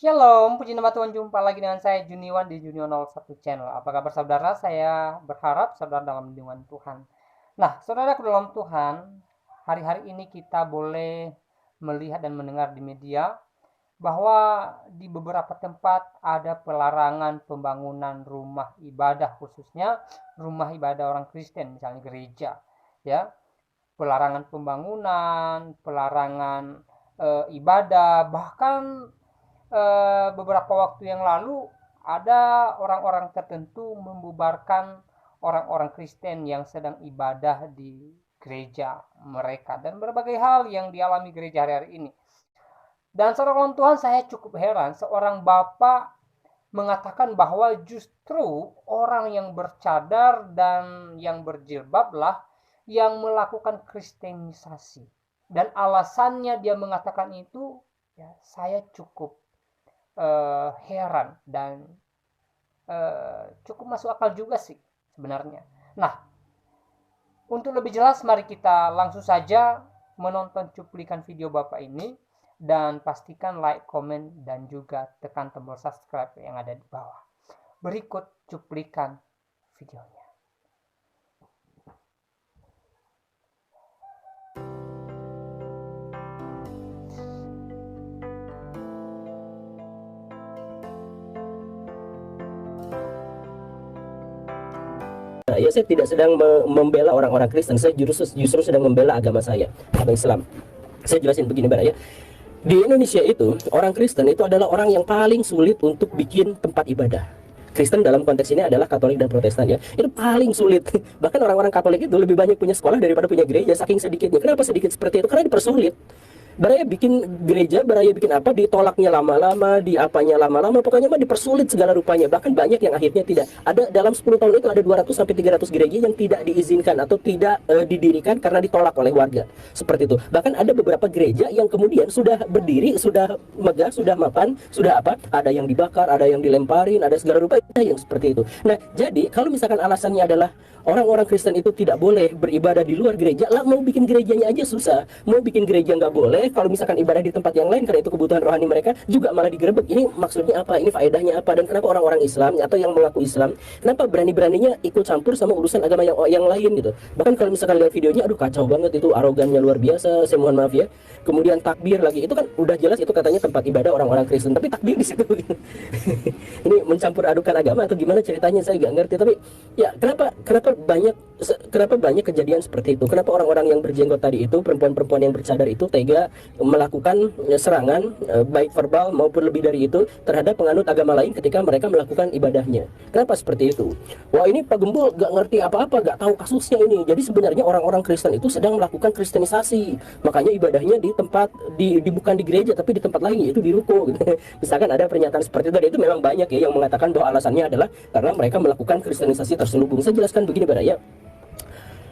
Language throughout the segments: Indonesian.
Shalom, puji nama Tuhan, jumpa lagi dengan saya Juniwan di Junio 01 Channel. Apa kabar saudara? Saya berharap saudara dalam lindungan Tuhan. Nah, saudara ke dalam Tuhan, hari-hari ini kita boleh melihat dan mendengar di media bahwa di beberapa tempat ada pelarangan pembangunan rumah ibadah, khususnya rumah ibadah orang Kristen, misalnya gereja. Ya, pelarangan pembangunan, pelarangan ibadah, bahkan beberapa waktu yang lalu ada orang-orang tertentu membubarkan orang-orang Kristen yang sedang ibadah di gereja mereka dan berbagai hal yang dialami gereja hari-hari ini. Dan seorang Tuhan, saya cukup heran seorang bapak mengatakan bahwa justru orang yang bercadar dan yang berjilbablah yang melakukan kristenisasi. Dan alasannya dia mengatakan itu, ya, saya cukup heran dan cukup masuk akal juga sih sebenarnya. Nah, untuk lebih jelas mari kita langsung saja menonton cuplikan video Bapak ini dan pastikan like, komen, dan juga tekan tombol subscribe yang ada di bawah. Berikut cuplikan videonya. Ya, saya tidak sedang membela orang-orang Kristen, saya justru sedang membela agama saya, agama Islam. Saya jelasin begini, Bapak ya. Di Indonesia itu, orang Kristen itu adalah orang yang paling sulit untuk bikin tempat ibadah. Kristen dalam konteks ini adalah Katolik dan Protestan ya. Itu paling sulit. Bahkan orang-orang Katolik itu lebih banyak punya sekolah daripada punya gereja, saking sedikitnya. Kenapa sedikit seperti itu? Karena dipersulit. Baraya bikin gereja, baraya bikin apa, ditolaknya lama-lama, diapanya lama-lama, pokoknya mah dipersulit segala rupanya. Bahkan banyak yang akhirnya tidak. Ada dalam 10 tahun itu ada 200 sampai 300 gereja yang tidak diizinkan atau tidak didirikan karena ditolak oleh warga. Seperti itu. Bahkan ada beberapa gereja yang kemudian sudah berdiri, sudah megah, sudah mapan, sudah apa, ada yang dibakar, ada yang dilemparin, ada segala rupa yang seperti itu. Nah, jadi kalau misalkan alasannya adalah orang-orang Kristen itu tidak boleh beribadah di luar gereja, lah mau bikin gerejanya aja susah, mau bikin gereja nggak boleh, kalau misalkan ibadah di tempat yang lain karena itu kebutuhan rohani mereka juga malah digerebek. Ini maksudnya apa? Ini faedahnya apa? Dan kenapa orang-orang Islam atau yang mengaku Islam, kenapa berani-beraninya ikut campur sama urusan agama yang lain gitu? Bahkan kalau misalkan lihat videonya, aduh kacau banget itu, arogannya luar biasa, saya mohon maaf ya. Kemudian takbir lagi, itu kan udah jelas itu katanya tempat ibadah orang-orang Kristen, tapi takbir di situ. Ini mencampur adukan agama atau gimana ceritanya saya nggak ngerti. Tapi ya kenapa banyak kejadian seperti itu? Kenapa orang-orang yang berjenggot tadi itu, perempuan-perempuan yang bercadar itu tega melakukan serangan baik verbal maupun lebih dari itu terhadap penganut agama lain ketika mereka melakukan ibadahnya? Kenapa seperti itu? Wah, ini Pak Gembul gak ngerti apa-apa, gak tahu kasusnya ini. Jadi sebenarnya orang-orang Kristen itu sedang melakukan kristenisasi, makanya ibadahnya di tempat bukan di gereja tapi di tempat lain, yaitu di ruko gitu. Misalkan ada pernyataan seperti itu, dan itu memang banyak ya yang mengatakan bahwa alasannya adalah karena mereka melakukan kristenisasi terselubung. Saya jelaskan begini, Baraya.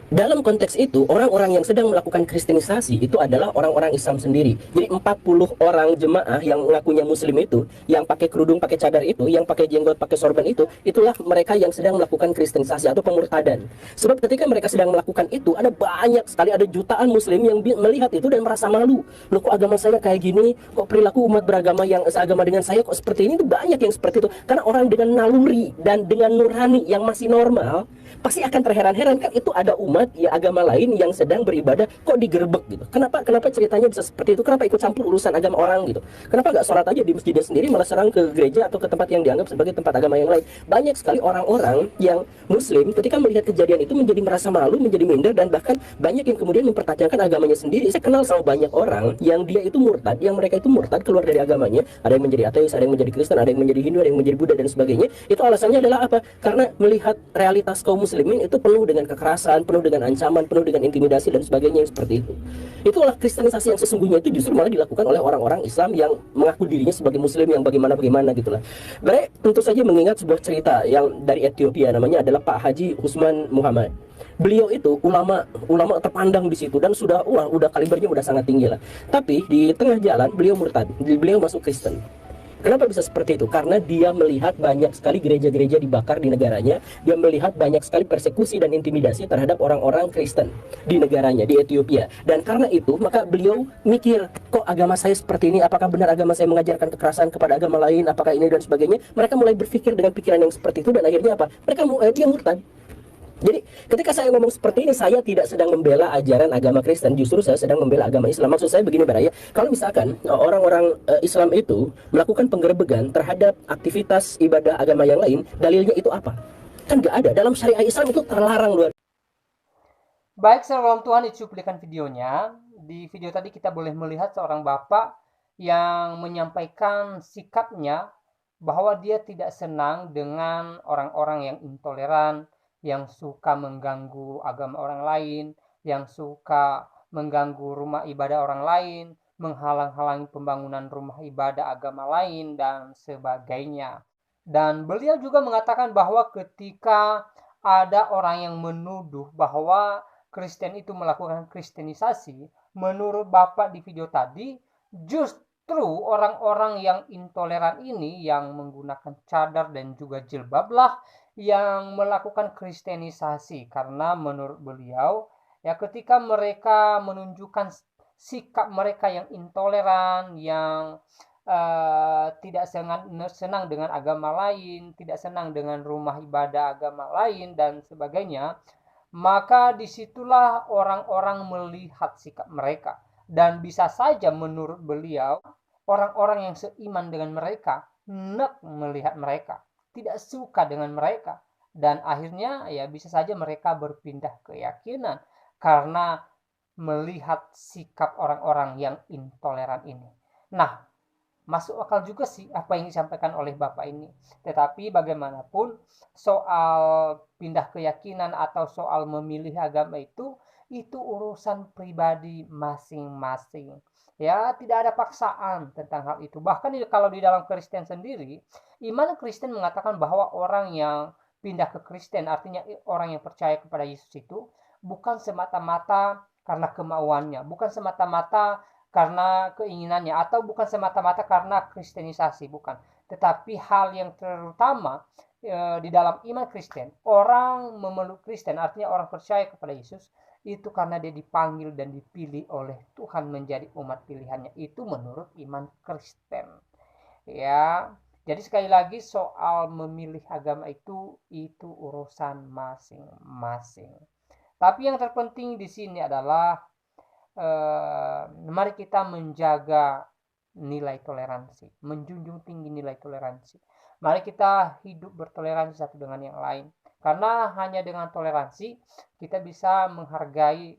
Dalam konteks itu, orang-orang yang sedang melakukan kristenisasi itu adalah orang-orang Islam sendiri. Jadi 40 orang jemaah yang ngakunya muslim itu, yang pakai kerudung, pakai cadar itu, yang pakai jenggot, pakai sorban itu, itulah mereka yang sedang melakukan kristenisasi atau pemurtadan. Sebab ketika mereka sedang melakukan itu, ada banyak sekali, ada jutaan muslim yang melihat itu dan merasa malu. Loh, kok agama saya kayak gini? Kok perilaku umat beragama yang seagama dengan saya kok seperti ini? Itu banyak yang seperti itu. Karena orang dengan naluri dan dengan nurani yang masih normal pasti akan terheran-heran, kan itu ada umat ya agama lain yang sedang beribadah kok digerebek gitu. Kenapa ceritanya bisa seperti itu? Kenapa ikut campur urusan agama orang gitu? Kenapa nggak sholat aja di masjidnya sendiri, malah serang ke gereja atau ke tempat yang dianggap sebagai tempat agama yang lain? Banyak sekali orang-orang yang muslim ketika melihat kejadian itu menjadi merasa malu, menjadi minder, dan bahkan banyak yang kemudian mempertanyakan agamanya sendiri. Saya kenal sama banyak orang yang dia itu murtad, yang mereka itu murtad keluar dari agamanya. Ada yang menjadi ateis, ada yang menjadi Kristen, ada yang menjadi Hindu, ada yang menjadi Buddha dan sebagainya. Itu alasannya adalah apa? Karena melihat realitas kaum muslimin itu penuh dengan kekerasan, penuh dengan ancaman, penuh dengan intimidasi dan sebagainya yang seperti itu. Itulah kristenisasi yang sesungguhnya itu justru malah dilakukan oleh orang-orang Islam yang mengaku dirinya sebagai muslim yang bagaimana gitulah. Baik, tentu saja mengingat sebuah cerita yang dari Ethiopia, namanya adalah Pak Haji Usman Muhammad. Beliau itu ulama terpandang di situ dan udah kalibernya udah sangat tinggi lah. Tapi di tengah jalan beliau murtad, beliau masuk Kristen. Kenapa bisa seperti itu? Karena dia melihat banyak sekali gereja-gereja dibakar di negaranya. Dia melihat banyak sekali persekusi dan intimidasi terhadap orang-orang Kristen di negaranya, di Ethiopia. Dan karena itu, maka beliau mikir, kok agama saya seperti ini? Apakah benar agama saya mengajarkan kekerasan kepada agama lain? Apakah ini dan sebagainya? Mereka mulai berpikir dengan pikiran yang seperti itu dan akhirnya apa? Dia murtad. Jadi ketika saya ngomong seperti ini, saya tidak sedang membela ajaran agama Kristen, justru saya sedang membela agama Islam. Maksud saya begini, Baraya, kalau misalkan orang-orang Islam itu melakukan penggerebegan terhadap aktivitas ibadah agama yang lain, dalilnya itu apa? Kan nggak ada. Dalam syariat Islam itu terlarang luar. Baik, saudara Tuhan, itu cuplikan videonya. Di video tadi kita boleh melihat seorang bapak yang menyampaikan sikapnya bahwa dia tidak senang dengan orang-orang yang intoleran, yang suka mengganggu agama orang lain, yang suka mengganggu rumah ibadah orang lain, menghalang-halangi pembangunan rumah ibadah agama lain, dan sebagainya. Dan beliau juga mengatakan bahwa ketika ada orang yang menuduh bahwa Kristen itu melakukan kristenisasi, menurut Bapak di video tadi, justru orang-orang yang intoleran ini, yang menggunakan cadar dan juga jilbablah yang melakukan kristenisasi. Karena menurut beliau, ya ketika mereka menunjukkan sikap mereka yang intoleran, yang tidak senang dengan agama lain, tidak senang dengan rumah ibadah agama lain, dan sebagainya, maka disitulah orang-orang melihat sikap mereka. Dan bisa saja menurut beliau, orang-orang yang seiman dengan mereka hendak melihat mereka, tidak suka dengan mereka. Dan akhirnya ya bisa saja mereka berpindah keyakinan karena melihat sikap orang-orang yang intoleran ini. Nah, masuk akal juga sih apa yang disampaikan oleh Bapak ini. Tetapi bagaimanapun soal pindah keyakinan atau soal memilih agama itu urusan pribadi masing-masing. Ya, tidak ada paksaan tentang hal itu. Bahkan kalau di dalam Kristen sendiri, iman Kristen mengatakan bahwa orang yang pindah ke Kristen, artinya orang yang percaya kepada Yesus itu, bukan semata-mata karena kemauannya, bukan semata-mata karena keinginannya, atau bukan semata-mata karena kristenisasi, bukan. Tetapi hal yang terutama di dalam iman Kristen, orang memeluk Kristen, artinya orang percaya kepada Yesus, itu karena dia dipanggil dan dipilih oleh Tuhan menjadi umat pilihannya. Itu menurut iman Kristen. Ya, jadi sekali lagi soal memilih agama itu urusan masing-masing. Tapi yang terpenting di sini adalah mari kita menjaga nilai toleransi, menjunjung tinggi nilai toleransi. Mari kita hidup bertoleransi satu dengan yang lain. Karena hanya dengan toleransi kita bisa menghargai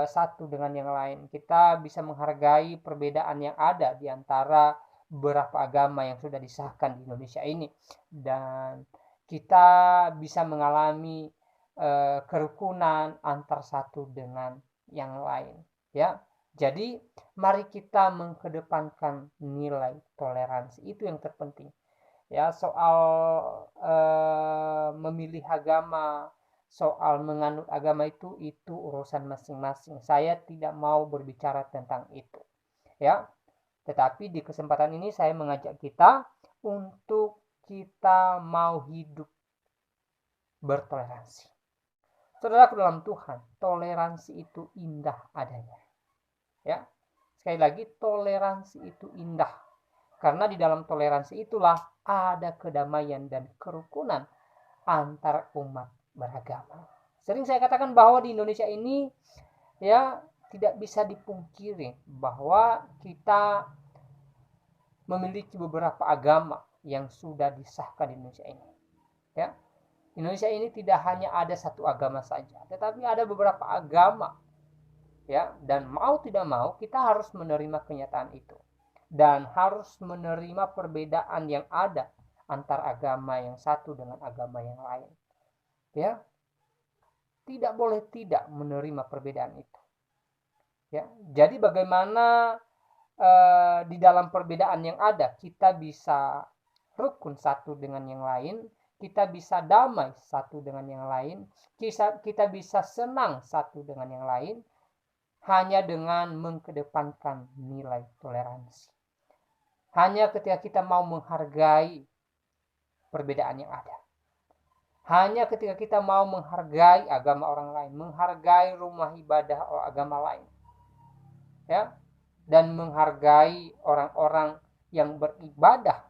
satu dengan yang lain. Kita bisa menghargai perbedaan yang ada di antara beberapa agama yang sudah disahkan di Indonesia ini. Dan kita bisa mengalami kerukunan antar satu dengan yang lain, ya. Jadi mari kita mengedepankan nilai toleransi, itu yang terpenting, ya. Soal memilih agama, soal menganut agama itu urusan masing-masing. Saya tidak mau berbicara tentang itu, ya. Tetapi di kesempatan ini saya mengajak kita untuk kita mau hidup bertoleransi. Saudaraku dalam Tuhan, toleransi itu indah adanya. Ya, sekali lagi toleransi itu indah. Karena di dalam toleransi itulah ada kedamaian dan kerukunan antar umat beragama. Sering saya katakan bahwa di Indonesia ini ya tidak bisa dipungkiri bahwa kita memiliki beberapa agama yang sudah disahkan di Indonesia ini. Ya, Indonesia ini tidak hanya ada satu agama saja, tetapi ada beberapa agama, ya. Dan mau tidak mau kita harus menerima kenyataan itu dan harus menerima perbedaan yang ada antar agama yang satu dengan agama yang lain, ya. Tidak boleh tidak menerima perbedaan itu, ya. Jadi bagaimana di dalam perbedaan yang ada kita bisa rukun satu dengan yang lain, kita bisa damai satu dengan yang lain, kita bisa senang satu dengan yang lain, hanya dengan mengedepankan nilai toleransi. hanya ketika kita mau menghargai perbedaan yang ada. Hanya ketika kita mau menghargai agama orang lain, menghargai rumah ibadah agama lain, ya, dan menghargai orang-orang yang beribadah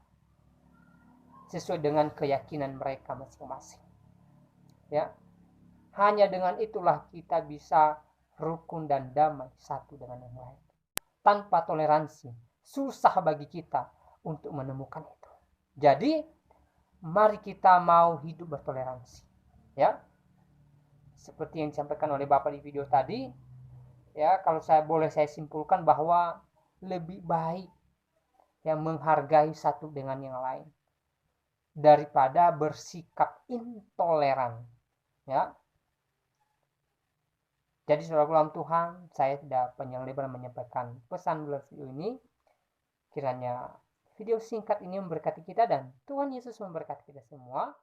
sesuai dengan keyakinan mereka masing-masing. Ya, hanya dengan itulah kita bisa rukun dan damai satu dengan yang lain. Tanpa toleransi, susah bagi kita untuk menemukan itu. Jadi, mari kita mau hidup bertoleransi, ya. Seperti yang disampaikan oleh Bapak di video tadi, ya, kalau saya simpulkan bahwa lebih baik yang menghargai satu dengan yang lain daripada bersikap intoleran, ya. Jadi saudara dalam Tuhan, saya tidak panjang lebar menyampaikan pesan dalam video ini. Kiranya video singkat ini memberkati kita dan Tuhan Yesus memberkati kita semua.